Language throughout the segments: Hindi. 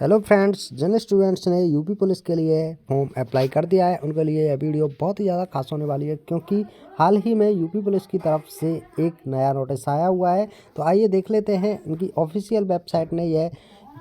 हेलो फ्रेंड्स, जिन स्टूडेंट्स ने यूपी पुलिस के लिए फॉर्म अप्लाई कर दिया है उनके लिए यह वीडियो बहुत ही ज़्यादा खास होने वाली है, क्योंकि हाल ही में यूपी पुलिस की तरफ से एक नया नोटिस आया हुआ है। तो आइए देख लेते हैं। उनकी ऑफिशियल वेबसाइट ने यह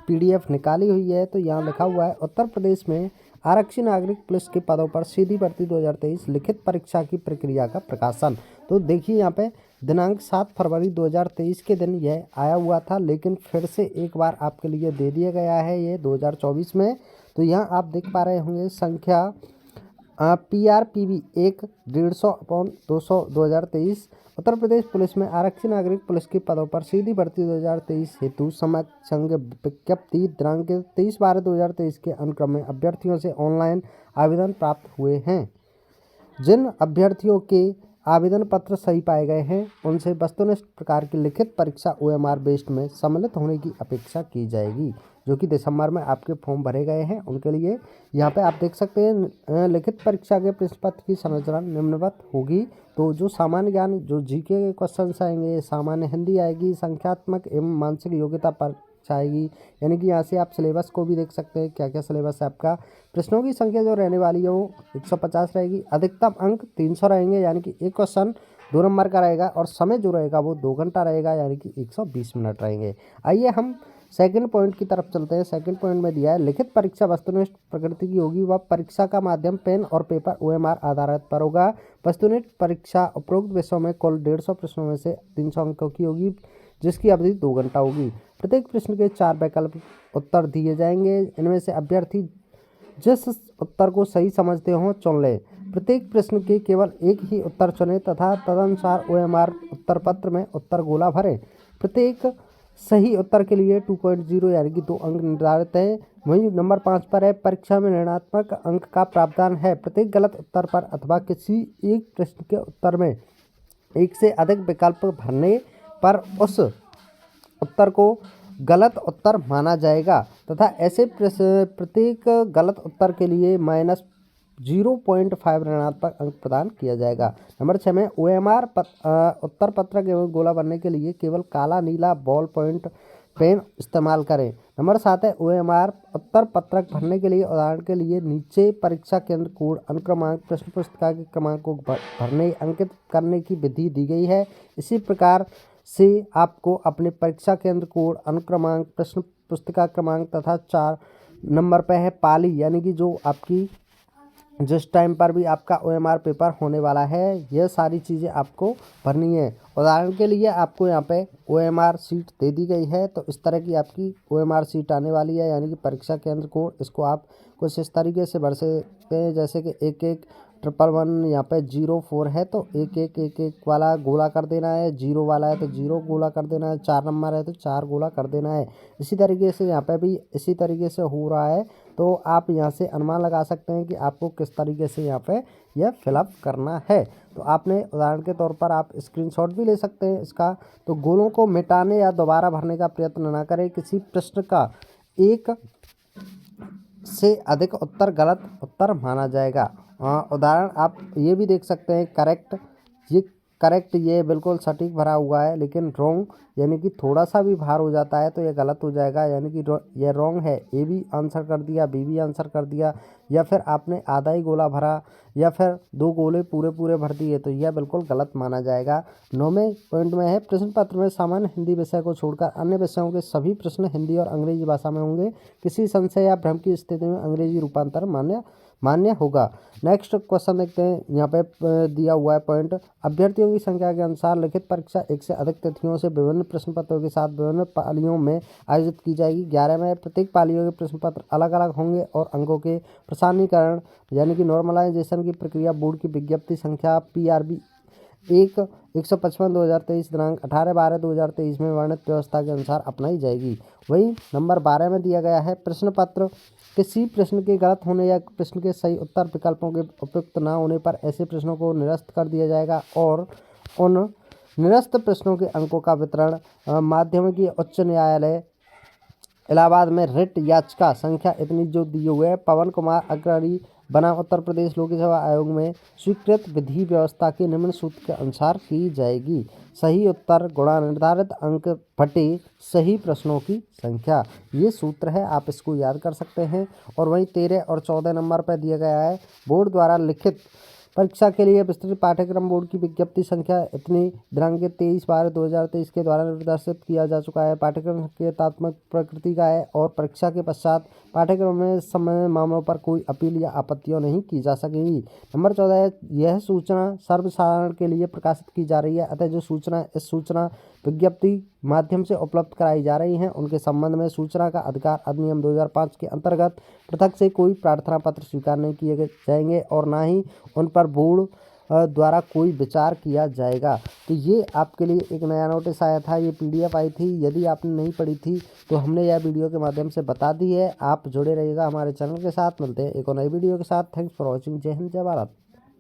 पीडीएफ निकाली हुई है। तो यहाँ लिखा हुआ है, उत्तर प्रदेश में आरक्षी नागरिक पुलिस के पदों पर सीधी भर्ती 2023 लिखित परीक्षा की प्रक्रिया का प्रकाशन। तो देखिए यहाँ पे दिनांक 7 फरवरी 2023 के दिन यह आया हुआ था, लेकिन फिर से एक बार आपके लिए दे दिया गया है ये 2024 में। तो यहाँ आप देख पा रहे होंगे संख्या PRPV 1/200/200 2023 उत्तर प्रदेश पुलिस में आरक्षी नागरिक पुलिस के पदों पर सीधी भर्ती 2023 हेतु समक्ष संघ विज्ञप्ति दिनांक 23/12/2023 के अनुक्रम में अभ्यर्थियों से ऑनलाइन आवेदन प्राप्त हुए हैं। जिन अभ्यर्थियों के आवेदन पत्र सही पाए गए हैं उनसे वस्तुनिष्ठ प्रकार की लिखित परीक्षा OMR बेस्ड में सम्मिलित होने की अपेक्षा की जाएगी, जो कि दिसंबर में आपके फॉर्म भरे गए हैं उनके लिए। यहाँ पे आप देख सकते हैं लिखित परीक्षा के प्रश्न पत्र की संरचना निम्नवत होगी। तो जो सामान्य ज्ञान, जो जीके के क्वेश्चंस आएंगे, सामान्य हिंदी आएगी, संख्यात्मक एवं मानसिक योग्यता पर आएगी। यानी कि यहाँ से आप सिलेबस को भी देख सकते हैं, क्या क्या सिलेबस है आपका। प्रश्नों की संख्या जो रहने वाली है वो 150 रहेगी। अधिकतम अंक 300 रहेंगे, यानी कि एक क्वेश्चन 2 नंबर का रहेगा। और समय जो रहेगा वो 2 घंटा रहेगा, यानी कि 120 मिनट रहेंगे। आइए हम सेकंड पॉइंट की तरफ चलते हैं। सेकंड पॉइंट में दिया है, लिखित परीक्षा वस्तुनिष्ठ प्रकृति की होगी। वह परीक्षा का माध्यम पेन और पेपर OMR आधारित पर होगा। वस्तुनिष्ठ परीक्षा उपरोक्त विषयों में कुल 150 प्रश्नों में से 300 अंकों की होगी, जिसकी अवधि 2 घंटा होगी। प्रत्येक प्रश्न के 4 वैकल्पिक उत्तर दिए जाएंगे। इनमें से अभ्यर्थी जिस उत्तर को सही समझते हो चुन लें। प्रत्येक प्रश्न के केवल एक ही उत्तर चुनें तथा तदनुसार OMR उत्तर पत्र में उत्तर गोला भरें। प्रत्येक सही उत्तर के लिए 2.0 यानी कि 2 अंक निर्धारित है। वहीं नंबर 5 पर है, परीक्षा में ऋणात्मक अंक का प्रावधान है। प्रत्येक गलत उत्तर पर अथवा किसी एक प्रश्न के उत्तर में एक से अधिक विकल्प भरने पर उस उत्तर को गलत उत्तर माना जाएगा तथा ऐसे प्रत्येक गलत उत्तर के लिए -0.5 ऋणात्मक अंक प्रदान किया जाएगा। नंबर 6 में OMR उत्तर पत्रक एवं गोला बनने के लिए केवल काला नीला बॉल पॉइंट पेन इस्तेमाल करें। नंबर 7 है, OMR उत्तर पत्रक भरने के लिए उदाहरण के लिए नीचे परीक्षा केंद्र कोड, अनुक्रमांक, प्रश्न पुस्तिका के क्रमांक को भरने अंकित करने की विधि दी गई है। इसी प्रकार से आपको अपने परीक्षा केंद्र कोड, अनुक्रमांक, प्रश्न पुस्तिका क्रमांक तथा 4 नंबर पे है पाली, यानी कि जो आपकी जिस टाइम पर भी आपका OMR पेपर होने वाला है, यह सारी चीज़ें आपको भरनी है। उदाहरण के लिए आपको यहाँ पे OMR सीट दे दी गई है, तो इस तरह की आपकी OMR सीट आने वाली है, यानी कि परीक्षा केंद्र कोड। इसको आप कुछ इस तरीके से भर सकते हैं, जैसे कि 1111 यहाँ पे 04 है तो 1111 वाला गोला कर देना है, 0 वाला है तो 0 गोला कर देना है, 4 नंबर है तो 4 गोला कर देना है। इसी तरीके से यहाँ पे भी इसी तरीके से हो रहा है। तो आप यहाँ से अनुमान लगा सकते हैं कि आपको किस तरीके से यहाँ पे यह फिलअप करना है। तो आपने उदाहरण के तौर पर आप स्क्रीनशॉट भी ले सकते हैं इसका। तो गोलों को मिटाने या दोबारा भरने का प्रयत्न न करें। किसी प्रश्न का एक से अधिक उत्तर गलत उत्तर माना जाएगा। उदाहरण आप ये भी देख सकते हैं, करेक्ट ये बिल्कुल सटीक भरा हुआ है, लेकिन रॉन्ग यानी कि थोड़ा सा भी भार हो जाता है तो ये गलत हो जाएगा, यानी कि ये रॉन्ग है। ए भी आंसर कर दिया, बी भी आंसर कर दिया, या फिर आपने आधा ही गोला भरा, या फिर 2 गोले पूरे भर दिए, तो यह बिल्कुल गलत माना जाएगा। 9वें पॉइंट में है, प्रश्न पत्र में सामान्य हिंदी विषय को छोड़कर अन्य विषयों के सभी प्रश्न हिंदी और अंग्रेजी भाषा में होंगे। किसी संशय या भ्रम की स्थिति में अंग्रेजी रूपांतर मान्य होगा। नेक्स्ट क्वेश्चन देखते हैं। यहाँ पे दिया हुआ है पॉइंट, अभ्यर्थियों की संख्या के अनुसार लिखित परीक्षा एक से अधिक तिथियों से विभिन्न प्रश्न पत्रों के साथ विभिन्न पालियों में आयोजित की जाएगी। 11 में प्रत्येक पालियों के प्रश्न पत्र अलग अलग होंगे और अंकों के प्रसारीकरण यानी कि नॉर्मलाइजेशन की प्रक्रिया बोर्ड की विज्ञप्ति संख्या PRB 1/155/2023 दिनांक 18/12/2023 में वर्णित व्यवस्था के अनुसार अपनाई जाएगी। वहीं नंबर 12 में दिया गया है, प्रश्न पत्र किसी प्रश्न के गलत होने या प्रश्न के सही उत्तर विकल्पों के उपयुक्त न होने पर ऐसे प्रश्नों को निरस्त कर दिया जाएगा और उन निरस्त प्रश्नों के अंकों का वितरण माध्यमिक उच्च न्यायालय इलाहाबाद में रिट याचिका संख्या इतनी जो दी हुई है, पवन कुमार अग्रणी बना उत्तर प्रदेश लोक सेवा आयोग में स्वीकृत विधि व्यवस्था के निम्न सूत्र के अनुसार की जाएगी। सही उत्तर गुणा निर्धारित अंक बटे सही प्रश्नों की संख्या। ये सूत्र है, आप इसको याद कर सकते हैं। और वहीं 13 और 14 नंबर पर दिया गया है, बोर्ड द्वारा लिखित परीक्षा के लिए विस्तृत पाठ्यक्रम बोर्ड की विज्ञप्ति संख्या इतनी दिनांक 23/12/2023 के द्वारा निर्देशित किया जा चुका है। पाठ्यक्रम के तथ्यात्मक प्रकृति का है और परीक्षा के पश्चात पाठ्यक्रम में संबंधित मामलों पर कोई अपील या आपत्तियां नहीं की जा सकेंगी। नंबर 14 है, यह सूचना सर्वसाधारण के लिए प्रकाशित की जा रही है, अतः जो सूचना इस सूचना विज्ञप्ति माध्यम से उपलब्ध कराई जा रही हैं उनके संबंध में सूचना का अधिकार अधिनियम 2005 के अंतर्गत पृथक से कोई प्रार्थना पत्र स्वीकार नहीं किए जाएंगे और ना ही उन पर बोर्ड द्वारा कोई विचार किया जाएगा। तो ये आपके लिए एक नया नोटिस आया था, ये PDF आई थी। यदि आपने नहीं पढ़ी थी तो हमने यह वीडियो के माध्यम से बता दी है। आप जुड़े रहिएगा हमारे चैनल के साथ। मिलते हैं एक और नई वीडियो के साथ। Thanks for watching. जय हिंद, जय भारत।